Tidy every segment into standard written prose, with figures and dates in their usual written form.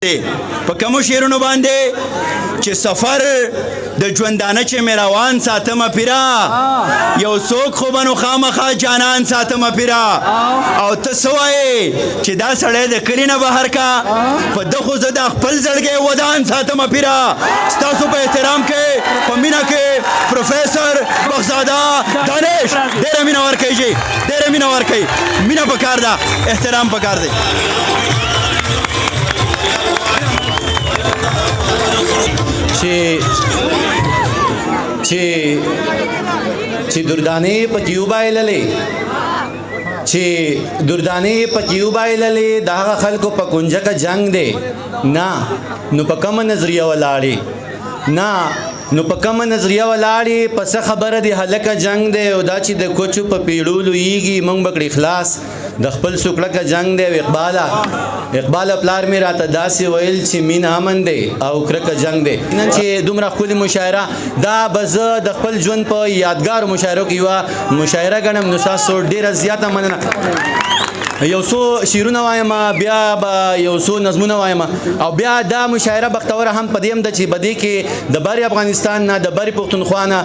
باندې په کومو شعرونو باندې چې سفر د ژوندانه چې مې روان ساتمه پیرا یو څوک خو به نو خامخا جانان ساتمه پیرا او ته څه وایې چې دا سړی د کلي نه بهر کا په ده خو زه د خپل زړګی ودان ساتمه پیرا ستاسو په احترام کې په مینه کې پروفیسر بخزاده دانش ډېره مینه ورکوي جی ډېره مینه ورکوي مینه پکار ده احترام پکار دی چې دردانې په کې وبایللې چې دردانې په کې وبایللې د هغه خلکو په کنجکه جنگ دی نه نو په کومه نظریه ولاړې نه نو په کومه نظریه ولاړې په څه خبره دی هلکه جنگ دی او دا چې د کوچو په پیړو لویږي موږ به کړي خلاص د خپل سوکړکه جنگ دی اقباله پلار مې راته داسې ویل چې مین امن دی او کرکه جنگ دی نن چې دومره ښکلې مشاعره دا به زه د خپل ژوند په یادګارو مشاعرو کې یوه مشاعره ګڼم نو ستاسو ډېره زیاته مننه یو څو شعرونه وایم بیا به یو څو نظمونه وایم او بیا دا مشاعره بختوره هم په دې هم ده چې په دې کې د بر افغانستان نه د بر پښتونخوا نه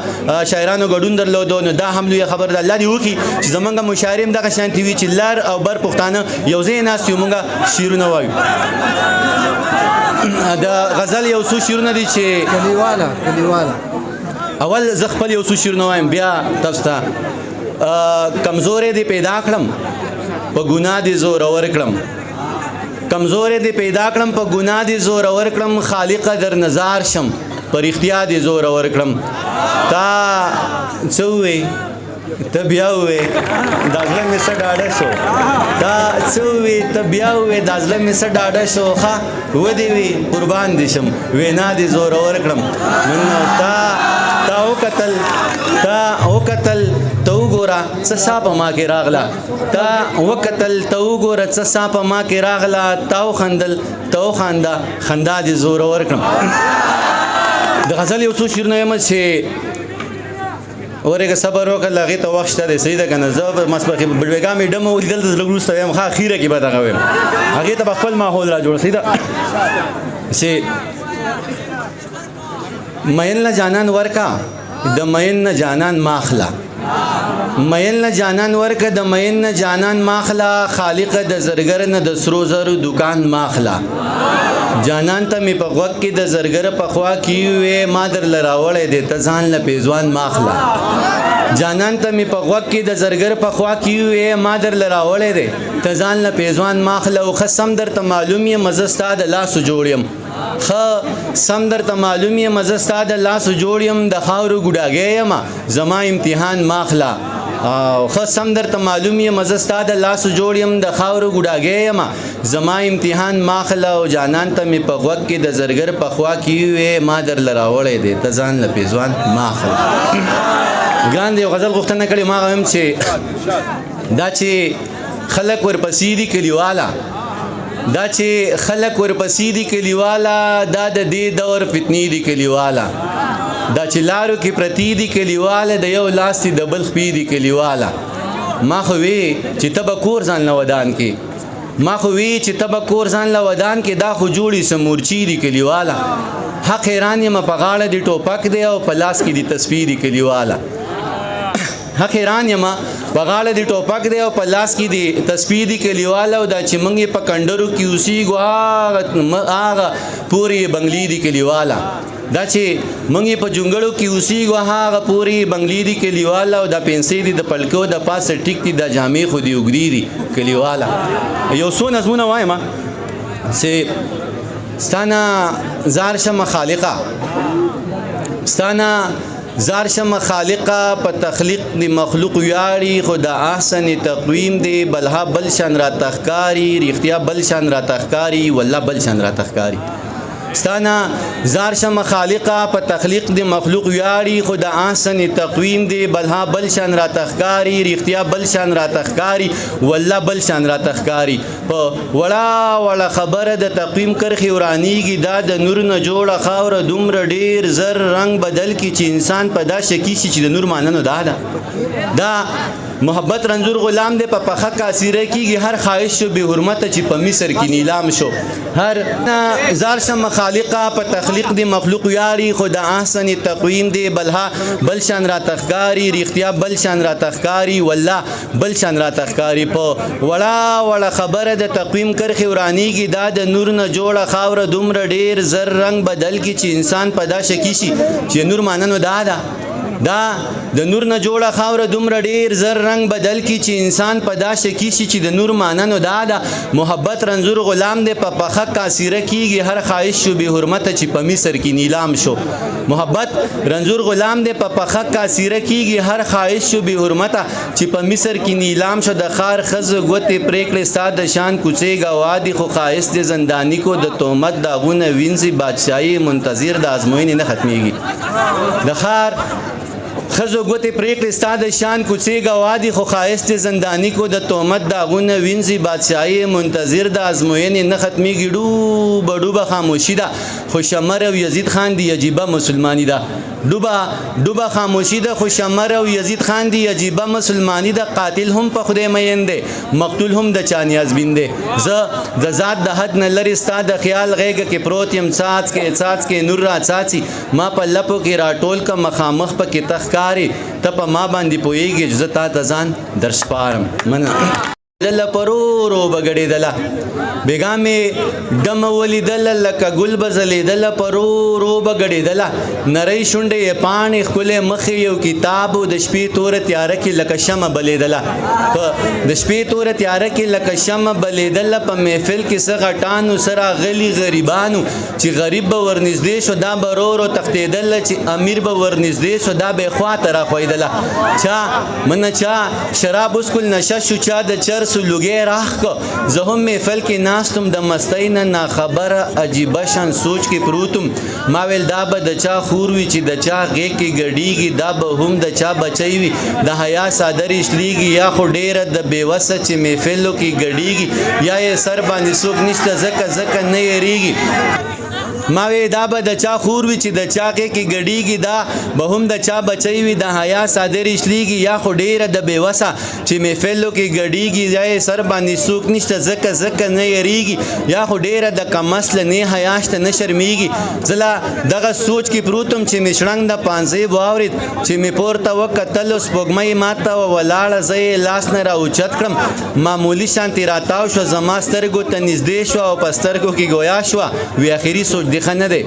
شاعرانو ګډون درلودو نو دا هم لویه خبره ده الله دې وکړي چې زمونږ مشاعرې هم دغه شانتې وي چې لر او بر پښتانه یو ځای ناست یو مونږ شعرونه وایو د غزل یو څو شعرونه دي چې کلیواله اول زه خپل یو څو شعرونه وایم بیا تاسو ته کمزورې دې پیدا کړم په ګناه دې زورور کړم کمزورې دې پیدا کړم په ګناه دې زورور کړم خالقه در نظار شم په رښتیا دې زورور کړم تا څه ووې ته بیا ووې دا زړه مې څه ډاډه شو تا څه ووې ته بیا ووې دا زړه مې څه ډاډه شو ښه ودې وي قربان دې شم وینا دې زورور کړم نن تا وکتل ته وګوره څه سا په ما کې راغله تا وکتل ته وګوره څه سا په ما کې راغله تا وخندل ته وخانده خندا دې زورور کړم د غزل یو څو شعرونه یم چې ورېږه صبر وکړه هغې ته وخت شته دی صحیح ده که نه زه ماسپښین بډوېګا مې ډمه ولیدل ته لږ وروسته وایم ښه اخیره کې به دغه وایم هغې ته به خپل ماحول را جوړ صحیح ده چې مین نه جانان ورکا د مین نه جانان ماخلا مین نه جانان ورکا د مین نه جانان ماخلا خالق د زرګر نه د سرو زرو دکان ماخلا جانان ته مې په غوږ کې د زرګر په خوا کې وې ما درله راوړی دی ته ځان له پیزوان ماخلا جانان ته مې په غوږ کې د زرګر په خوا کې وې ما درله راوړی دی ته ځان له پیزوان ماخلا او ښه سم درته معلوم یم زه ستا د لاسو جوړ یم ښه سم درته معلوم یم زه ستا د لاسو جوړ یم د خاورو ګوډاګی یم زما امتحان ماخلا او ښه سم درته معلوم یم زه ستا د لاسو جوړ یم د خاورو ګوډاګی یم زما امتحان ماخله او جانان ته مې په غوږ کې د زرګر په خوا کې وې ما درله راوړی دی ته ځان له پیزوان ماخله ګران دی یو غزل غوښتنه کړې ما وایم چې دا چې خلک ورپسې دي کلیواله دا چې خلک ورپسې دي کلیواله دا د دې دور فتنې دي کلیواله دا چې لارو کې پرتی دي کلیواله د یو لاس دي د بل خپې دي کلیواله ما خو وی چې ته به کور ځان له ودان کې ما خو وی چې ته به کور ځان له ودان کې دا خو جوړي سمورچي دي کلیواله حق حیران یم په غاړه دي ټوپک دی او په لاس کې دي تصویر دي کلیواله حق حیران یم په غاړه دي ټوپک دی او په لاس کې دي تصویر دي کلیواله او دا چې موږ یې په کنډرو کې اوسېږو هغه پورې بنګلې دي کلیواله دا چې موږ یې په جونګړو کې اوسېږو هغه پورې بنګلې دي کلیواله او دا پنسۍ دي د پلکو د پاسه ټیک دي دا جامې خو دي اوږدې دي کلیواله یو څو نظمونه وایم چې ستا نه زار شمه خالقه ستا نه زار شمه خالقه په تخلیق دی مخلوق ویاړي خو د احسن تقویم دی بلها بل شان را تخکاری ریختیا بل شان را تخکاری والله بل شان را تخکاری ستانا زار شمه خالقه په تخلیق دی مخلوق ویاړي خو د احسن تقویم دی بلها بل شان را تخکاری ریختیا بل شان را تخکاری والله بل شان را تخکاری په وړه خبره د تقویم کرخي ورانیږي دا د نور نه جوړه خاوره دومره ډیر زر رنگ بدل کی چې انسان په دا شکی شي چې د نور ماننو دا محبت رنځور غلام دی په پخه کاسیره کیږي هر خواهش شو بې حرمته چې په مصر کې نیلام شو هر زار شم خالقه په تخلیق دی مخلوق یاري خدا احسن تقویم دی بل شان را تخکاری ریختیا بل شان را تخکاری والله بل شان را تخکاری په وړه خبره د تقویم کرخي ورانیږي دا د نور نه جوړه خاوره دومره ډیر زر رنگ بدل کی چې انسان پیدا شکی شي چې نور ماننو دا د نور نه جوړه خاوره دومره ډیر زر رنگ بدل کی چې انسان پیدا شکی شي چې د نور ماننو دا محبت رنځور غلام دی په پخه کاسیره کیږي هر خواهش شو به حرمت چې په مصر کې نیلام شو محبت رنځور غلام دی په پخه کاسیره کیږي هر خواهش شو به حرمت چې په مصر کې نیلام شو د خار خز غوته پریکړې ساده شان کوڅه گوادي خو خواهش دي زندانی کو د تهمت داغونه وینځي بادشاہي منتظر د ازموینې نه ختميږي د خار خزو ګوتې پریکړې ستا د شان کوڅې گوادي خو ښایست زندانی کو د تهمت داغونه وینځي بادشاهي منتظر د ازموینې نه ختمیږي ډوبه خاموشي ده خو شمر او یزید خان دی عجیبه مسلمانی ده ډوبه خاموشي ده خو شمر او یزید خان دی عجیبه مسلمانی ده قاتل هم په خدای مین دی مقتول هم د چا نیازبین دی زه د ذات د حد نه لرې ستا د خیال غېږه کې پروت یم څاڅکې نور را څاڅي ما په لپو کې راټول که مخامخ پکې تخکاري ته په ما باندې پوهېږې چې زه تا ته ځان در سپارم دله پرورو بغړېدله بیګا مې دم ولیدله لکه ګل به ځلېدله پرورو بغړېدله نری شونډې یې پاڼې ښکلې مخې یو کتاب د شپې توره تیاره کې لکه شمه بلېدله د شپې توره تیاره کې لکه شمه بلېدله په محفل کې څه غټانو سره غلي غریبانو چې غریب به ورنږدې شو دا به ورو تښتېدله چې امیر به ورنږدې شو دا به یې خواته راښویدله چا شراب وسکل نشه شو چا د چرس لوګې راخ کو زه هم محفل کې ناستم د مستۍ نه ناخبره عجیبه شان سوچ کې پروتم ما ویل دا به د چا خور وي چې د چا غېږ کې ګډېږي دا به هم د چا بچی وي د حیا صادرې شلیږي یا خو ډېره د بېوسه چې محفلو کې ګډېږي یا یې سر باندې څوک نشته ځکه نه یېرېږي ما وی دا به د چا خور وي چې د چا کې ګډېږي دا به هم د چا بچی وي د حیا صادرې شلیږي یا خو ډېره د بېوسه چې محفلو کې ګډېږي یا یې سر باندې څوک نشته ځکه نه یېرېږي یا خو ډېره د کم اصله نه حیا شته نه شرمېږي زه لا دغه سوچ کې پروتم چې مې شړنګ د پانځې واورېد چې مې پورته وکتل سپوږمۍ ماته ولاړه زه یې لاس نه راوچت کړم معمولي شانتې راتاو شوه زما سترګو ته نږدې شوه او په سترګو کې ګویا شوه وی اخري سوچ دی خنه دی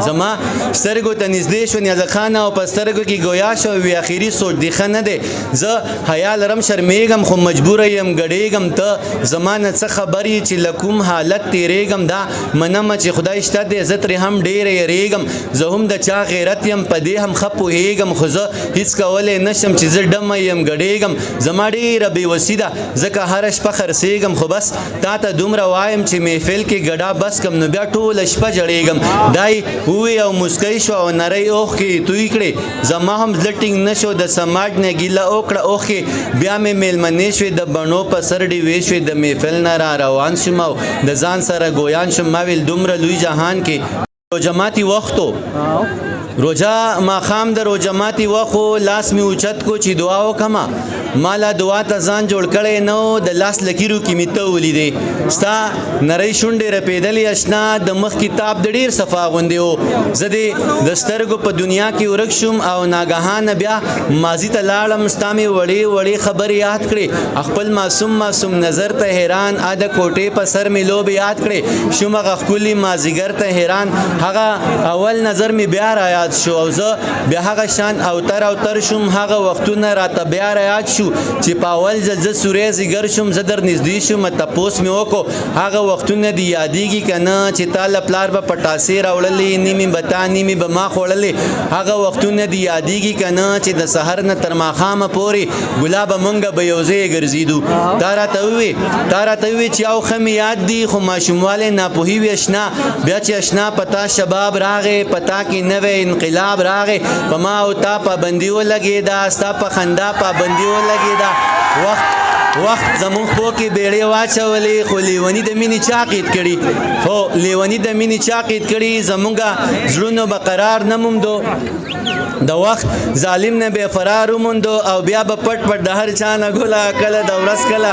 زما سترګو ته نږدې شو نیازه خان او په سترګو کې ګویا شو وی اخري سوچ دی خنه دی زه حیا لرم شرمېږم خو مجبوره یم ګډېږم ته زما نه څه خبرې چې له کوم حالت تېرېږم دا منمه چې خدای شته دی زه ترې هم ډېره یېرېږم زه هم د چا غیرت یم په دې هم ښه پوهېږم خو زه هېڅ کولی نشم چې زه ډمه یم ګډېږم زما ډېره بېوسي ده ځکه هره شپه خرڅېږم خو بس تا ته دومره وایم چې محفل کې ګډا بس کم نو بیا ټوله شپه جړېږم دای وی او مسکی شو او نری اوخې توی کړې زما هم زړه ټینګ نه شو د سماج نه ګیله وکړه اوښې بیا مې میلمنې شوې د بڼو په سر ډیوې شوې د محفل نه را روان شوم او د ځان سره ګویان شوم ما ویل دومره لوی جهان کې روجماتي وختو روجا ماښام د روجماتي وخو لاس مې اوچت کو چې دعا وکړمه مالا دعا ته ځان جوړ کړی نو د لاس لکیرو کې مې ته ولیدې ستا نری شونډې رپېدلې اشنا د مخ کتاب د ډېر صفا غوندې و زه دې د سترګو په دنیا کې ورک شوم او ناګهانه بیا ماضي ته لاړم ستا مې وړې خبرې یاد کړې خپل معصوم نظر ته حیران د کوټې په سر مې لوبې یاد کړې شوم هغه ښکلي مازدیګر ته حیران هغه اول نظر مې بیا را یاد شو او زه بیا هغه شان اوتر شوم هغه وختونه راته بیا را یاد شو چې په اول ځل زه سوری ځیګر شوم زه در نږدې شوم تپوس مې وکړو هغه وختونه دې یادېږي که نه چې تا له پلار به پټاسې راوړلې نیمې به تا نیمې به ما خوړلې هغه وختونه دې یادېږي که نه چې د سحر نه تر ماښامه پورې ګلابه مونږ به یو ځای ګرځېدو تا راته ووې چې او ښه مې یاد دي خو ماشوموالی ناپوهي وي اشنا بیا چې اشنا په تا شباب راغې په تا کې نوی انقلاب راغې په ما او تا پابندي ولګېده ستا په خندا پابندي ولګېده وخت وخت زمونږ پو کې بیړې واچولې خو لیوني د مینې چا قید کړي هو لیوني د مینې چا قید کړي زمونږه زړونو به قرار نه موندو د وخت ظالم نه به فرار وموندو او بیا به پټ پټ د هر چا نه ګوله کله د ورځ کله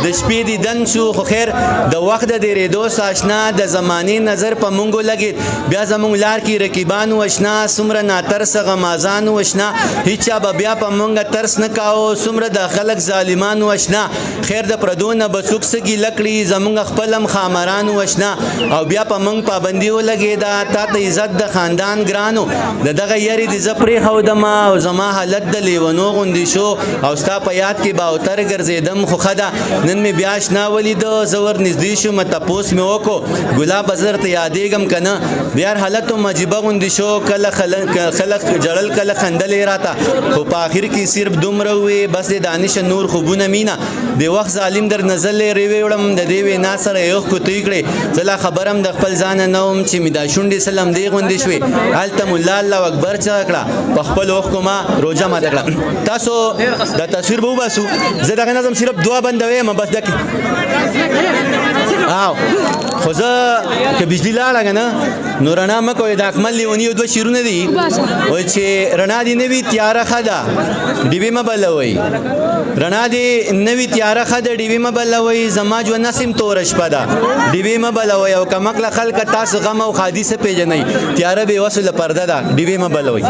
د شپې دیدن شو خو خیر د وخت د ډېرېدو آشنا د زمانې نظر په مونږ لګید بیا زمونږ لار کې رقیبان وشنا څومره ناترسه غمازان وشنا هیچا به بیا په مونږ ترس نه کاوه څومره د خلک ظالمان وشنا خیر د پردو نه به څوک څه ګیله کړي زمونږ خپل هم خامران وشنا او بیا په مونږ پابندي ولګېده تا ته عزت د خاندان ګرانو د دغه یاري دې زه پرېښودمه او زما حالت د لیونو غوندې شو او ستا په یاد کې به اوتر ګرځېدم خو ښه ده نن مې بیا اشنا ولیده زه ور نږدې شوم تپوس مې وکړو ګلاب زر ته یادېږم که نه بیا هر حالت هم عجیبه غوندې شو کله خلک ژړل کله خندلې راته خو په آخر کې صرف دومره وې بس د دانش نور خوبونه مینه د وخت ظالم در نظر لرې وړم د دې وینا سره یو کوتوی کړې زه لا خبرم د خپل ځان نه وم چې مې دا شونډې سلم دې غوندې شوې هلته ملا الله اکبر چا کړه په خپل اوښکو ما روژه ماته کړه تاسو دا تصویر به وباسو زه دغه نظم صرف دوه بندوي یم بس دکې خو زه که بجلی لاړه که نه نو رڼا مه کوئ د اکمل لیوني یو دوه شعرونه دي وایي چې رڼا دې نه وي تیاره ښه ده ډیوې مه بلوئ رڼا دې نه وي تیاره ښه ده ډیوې مه بلوئ زما ژوند نسیم توره شپه ده ډیوې مه بلوئ او کمقله خلکه تاسو غم او ښادي څه پېژنئ تیاره بې وسله پرده ده ډیوې مه بلوئ